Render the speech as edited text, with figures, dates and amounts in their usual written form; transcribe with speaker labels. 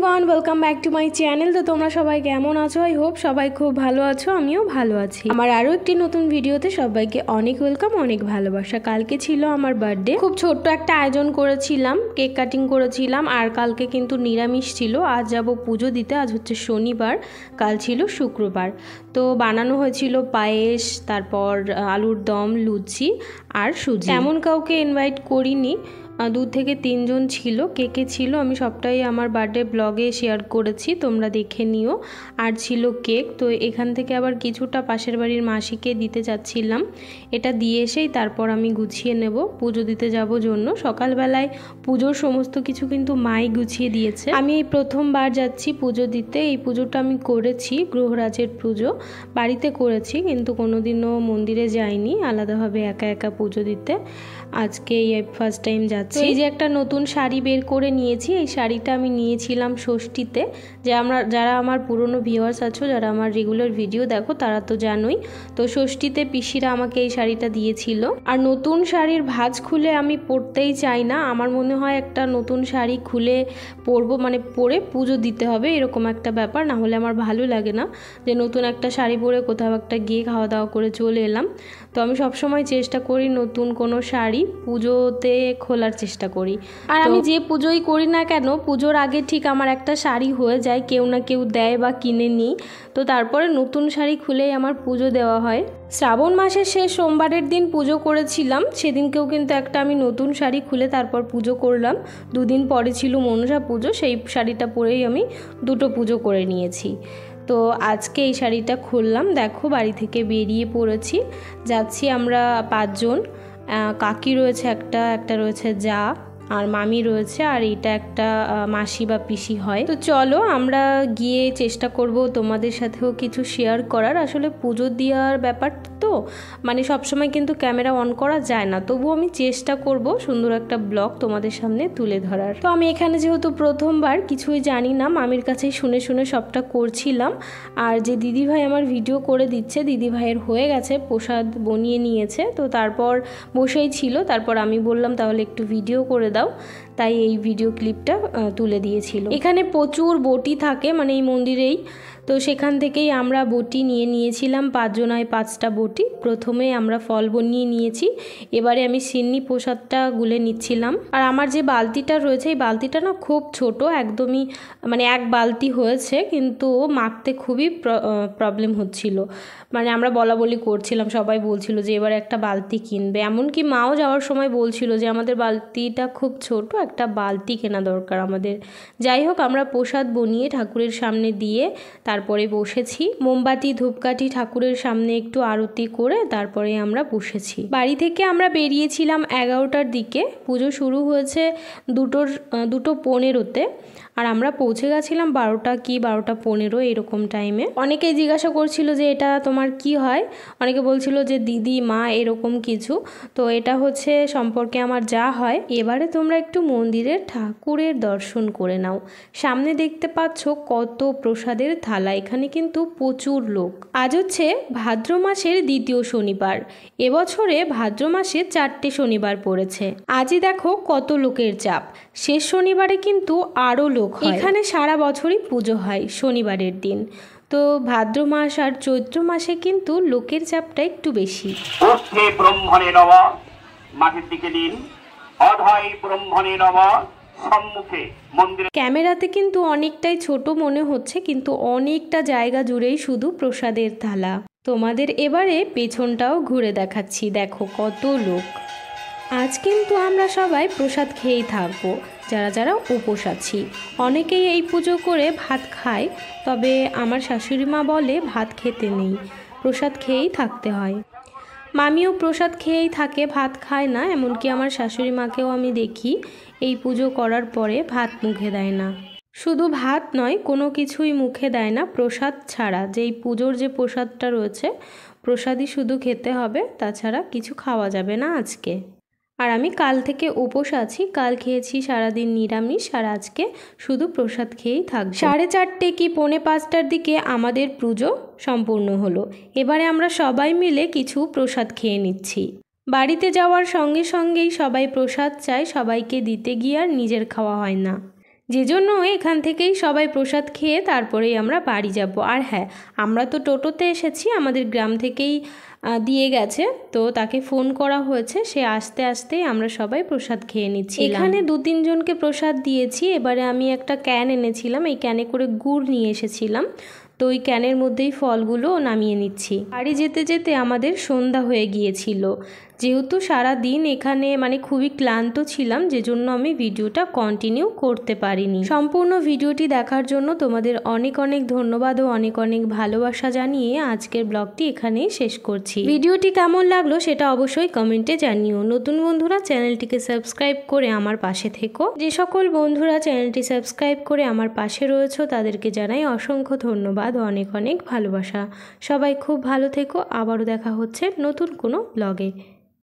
Speaker 1: Everyone, welcome back to my channel. তো তোমরা সবাই কেমন আছো? আই হোপ সবাই খুব ভালো আছো, আমিও ভালো আছি। আমার আরও একটি নতুন ভিডিওতে সবাইকে অনেক ওয়েলকাম, অনেক ভালোবাসা। কালকে ছিল আমার বার্থডে, খুব ছোট্ট একটা আয়োজন করেছিলাম, কেক কাটিং করেছিলাম। আর কালকে কিন্তু নিরামিষ ছিল। আজ যাব পুজো দিতে। আজ হচ্ছে শনিবার, কাল ছিল শুক্রবার। তো বানানো হয়েছিল পায়েস, তারপর আলুর দম, লুচি আর সুজি। এমন কাউকে ইনভাইট করিনি, 2 থেকে 3 জন ছিল। কে কে ছিল আমি সবটাই আমার বার্থডে ব্লগে শেয়ার করেছি, তোমরা দেখে নিও। আর ছিল কেক। তো এখান থেকে আবার কিছুটা পাশের বাড়ির মাসিকে দিতে যাচ্ছিলাম। এটা দিয়ে এসেই তারপর আমি গুছিয়ে নেব, পুজো দিতে যাব জন্য। সকালবেলায় পুজোর সমস্ত কিছু কিন্তু মাই গুছিয়ে দিয়েছে। আমি এই প্রথমবার যাচ্ছি পুজো দিতে। এই পুজোটা আমি করেছি, গ্রহরাজের পুজো বাড়িতে করেছি, কিন্তু কোনোদিনও মন্দিরে যাইনি আলাদাভাবে একা একা পুজো দিতে। আজকে এই ফার্স্ট টাইম যাচ্ছি। এই যে একটা নতুন শাড়ি বের করে নিয়েছি। এই শাড়িটা আমি নিয়েছিলাম ষষ্ঠীতে। যারা আমার পুরনো ভিউয়ার্স আছো, যারা আমার রেগুলার ভিডিও দেখো, তারা তো জানোই। তো ষষ্ঠীতে পিসিরা আমাকে এই শাড়িটা দিয়েছিল। আর নতুন শাড়ির ভাঁজ খুলে আমি পরতেই চাই না। আমার মনে হয় একটা নতুন শাড়ি খুলে পরবো, মানে পরে পুজো দিতে হবে, এরকম একটা ব্যাপার। না হলে আমার ভালো লাগে না যে নতুন একটা শাড়ি পরে কোথাও একটা গিয়ে খাওয়া দাওয়া করে চলে এলাম। তো আমি সবসময় চেষ্টা করি নতুন কোনো শাড়ি পুজোতে খোলার চেষ্টা করি। আর আমি যে পুজোই করি না কেন, পুজোর আগে ঠিক আমার একটা শাড়ি হয়ে যায়, কেউ না কেউ দেয় বা কিনে নিই। তো তারপরে নতুন শাড়ি খুলেই আমার পুজো দেওয়া হয়। শ্রাবণ মাসের শেষ সোমবারের দিন পুজো করেছিলাম, সেদিনকেও কিন্তু একটা আমি নতুন শাড়ি খুলে তারপর পুজো করলাম। 2 দিন পরে ছিল মনসা পুজো, সেই শাড়িটা পরেই আমি 2টো পুজো করে নিয়েছি। তো আজকে এই শাড়িটা খুললাম। দেখো, বাড়ি থেকে বেরিয়ে পড়েছি, যাচ্ছি আমরা 5 জন। কাকি রয়েছে একটা রয়েছে যা, আর মামি রয়েছে, আর এটা একটা মাসি বা পিসি হয়। তো চলো আমরা গিয়ে চেষ্টা করব তোমাদের সাথেও কিছু শেয়ার করার। আসলে পুজো দেওয়ার ব্যাপার তো, মানে সবসময় কিন্তু ক্যামেরা অন করা যায় না, তবুও আমি চেষ্টা করব সুন্দর একটা ব্লগ তোমাদের সামনে তুলে ধরার। তো আমি এখানে যেহেতু প্রথমবার, কিছুই জানি না, মামির কাছেই শুনে শুনে সবটা করছিলাম। আর যে দিদিভাই আমার ভিডিও করে দিচ্ছে, দিদিভাইয়ের হয়ে গেছে, প্রসাদ বনিয়ে নিয়েছে। তো তারপর বসেই ছিল, তারপর আমি বললাম তাহলে একটু ভিডিও করে দাও, তাই এই ভিডিও ক্লিপটা তুলে দিয়েছিল। এখানে প্রচুর বটি থাকে, মানে এই মন্দিরেই। তো সেখান থেকেই আমরা বটি নিয়ে নিয়েছিলাম, 5 জনায় 5টা বটি। প্রথমে আমরা ফল বনিয়ে নিয়েছি, এবারে আমি সিন্নি প্রসাদটা গুলে নিচ্ছিলাম। আর আমার যে বালতিটা রয়েছে, এই বালতিটা না খুব ছোট, একদমই মানে 1 বালতি হয়েছে, কিন্তু মাখতে খুবই প্রবলেম হচ্ছিল। মানে আমরা বলা বলি করছিলাম, সবাই বলছিল যে এবার একটা বালতি কিনবে। এমনকি মাও যাওয়ার সময় বলছিল যে আমাদের বালতিটা খুব ছোট, একটা বালতি কেনা দরকার আমাদের। যাই হোক, আমরা প্রসাদ বনিয়ে ঠাকুরের সামনে দিয়ে তারপরে বসেছি। মোমবাতি ধূপকাঠি ঠাকুরের সামনে একটু আরতি করে তারপরে আমরা বসেছি। বাড়ি থেকে আমরা বেরিয়েছিলাম 11টার দিকে। পুজো শুরু হয়েছে 2:15-তে, আর আমরা পৌঁছে গেছিলাম 12টা কি 12:15 এরকম টাইমে। অনেকেই জিজ্ঞাসা করছিল যে এটা তোমার কি হয়, অনেকে বলছিল যে দিদি মা এরকম কিছু। তো এটা হচ্ছে সম্পর্কে আমার যা হয়। এবারে তোমরা একটু মন্দিরের ঠাকুরের দর্শন করে নাও। সামনে দেখতে পাচ্ছ কত প্রসাদের থালা, এখানে কিন্তু প্রচুর লোক। আজ হচ্ছে ভাদ্র মাসের 2য় শনিবার। এবছরে ভাদ্র মাসে 4টে শনিবার পড়েছে। আজই দেখো কত লোকের চাপ। শেষ শনিবারে কিন্তু আরও লোক হয়। এখানে সারা বছরই পুজো হয় শনিবারের দিন। তো ভাদ্র মাস আর চৈত্র মাসে কিন্তু লোকের চাপটা একটু বেশি।
Speaker 2: ব্রহ্মণে নব, মাঠের দিকে দিন, অধয় ব্রহ্মণে নব, সম্মুখে মন্দিরে।
Speaker 1: ক্যামেরাতে কিন্তু অনেকটাই ছোট মনে হচ্ছে, কিন্তু অনেকটা জায়গা জুড়েই শুধু প্রসাদের থালা। তোমাদের এবারে পেছনটাও ঘুরে দেখাচ্ছি, দেখো কত লোক। আজ কিন্তু আমরা সবাই প্রসাদ খেয়েই থাকবো, যারা যারা উপোস আছি। অনেকেই এই পুজো করে ভাত খায়, তবে আমার শাশুড়ি মা বলে ভাত খেতে নেই, প্রসাদ খেয়েই থাকতে হয়। মামিও প্রসাদ খেয়েই থাকে, ভাত খায় না। এমনকি আমার শাশুড়ি মাকেও আমি দেখি এই পুজো করার পরে ভাত মুখে দেয় না। শুধু ভাত নয়, কোনো কিছুই মুখে দেয় না প্রসাদ ছাড়া। যেই পুজোর যে প্রসাদটা রয়েছে, প্রসাদই শুধু খেতে হবে, তাছাড়া কিছু খাওয়া যাবে না আজকে। আর আমি কাল থেকে উপোস আছি, কাল খেয়েছি সারাদিন নিরামিষ, আর আজকে শুধু প্রসাদ খেয়েই থাকবো। 4:30 কি 4:45টার দিকে আমাদের পুজো সম্পূর্ণ হলো। এবারে আমরা সবাই মিলে কিছু প্রসাদ খেয়ে নিচ্ছি। বাড়িতে যাওয়ার সঙ্গে সঙ্গেই সবাই প্রসাদ চায়, সবাইকে দিতে গিয়ে আর নিজের খাওয়া হয় না। যে জন্য এখান থেকেই সবাই প্রসাদ খেয়ে তারপরেই আমরা বাড়ি যাব। আর হ্যাঁ, আমরা তো টোটোতে এসেছি, আমাদের গ্রাম থেকেই দিয়ে গেছে, তো তাকে ফোন করা হয়েছে, সে আস্তে আস্তেই আমরা সবাই প্রসাদ খেয়ে নিচ্ছি। এখানে 2-3 জনকে প্রসাদ দিয়েছি। এবারে আমি একটা ক্যান এনেছিলাম, এই ক্যানে করে গুড় নিয়ে এসেছিলাম, তো ওই ক্যানের মধ্যেই ফলগুলো নামিয়ে নিচ্ছি। বাড়ি যেতে যেতে আমাদের সন্ধ্যা হয়ে গিয়েছিল। যেহেতু সারা দিন এখানে খুবই ক্লান্ত ছিলাম, যে জন্য আমি ভিডিওটা কন্টিনিউ করতে পারিনি। সম্পূর্ণ ভিডিওটি দেখার জন্য তোমাদের অনেক অনেক ধন্যবাদ ও অনেক অনেক ভালোবাসা জানিয়ে আজকের ব্লগটি এখানেই শেষ করছি। ভিডিওটি কেমন লাগলো সেটা অবশ্যই কমেন্টে জানিও। নতুন বন্ধুরা চ্যানেলটিকে সাবস্ক্রাইব করে আমার পাশে থেকো। যে সকল বন্ধুরা চ্যানেলটি সাবস্ক্রাইব করে আমার পাশে রয়েছে তাদেরকে জানাই অসংখ্য ধন্যবাদ ও অনেক অনেক ভালোবাসা। সবাই খুব ভালো থেকো। আবারও দেখা হচ্ছে নতুন কোনো ব্লগে।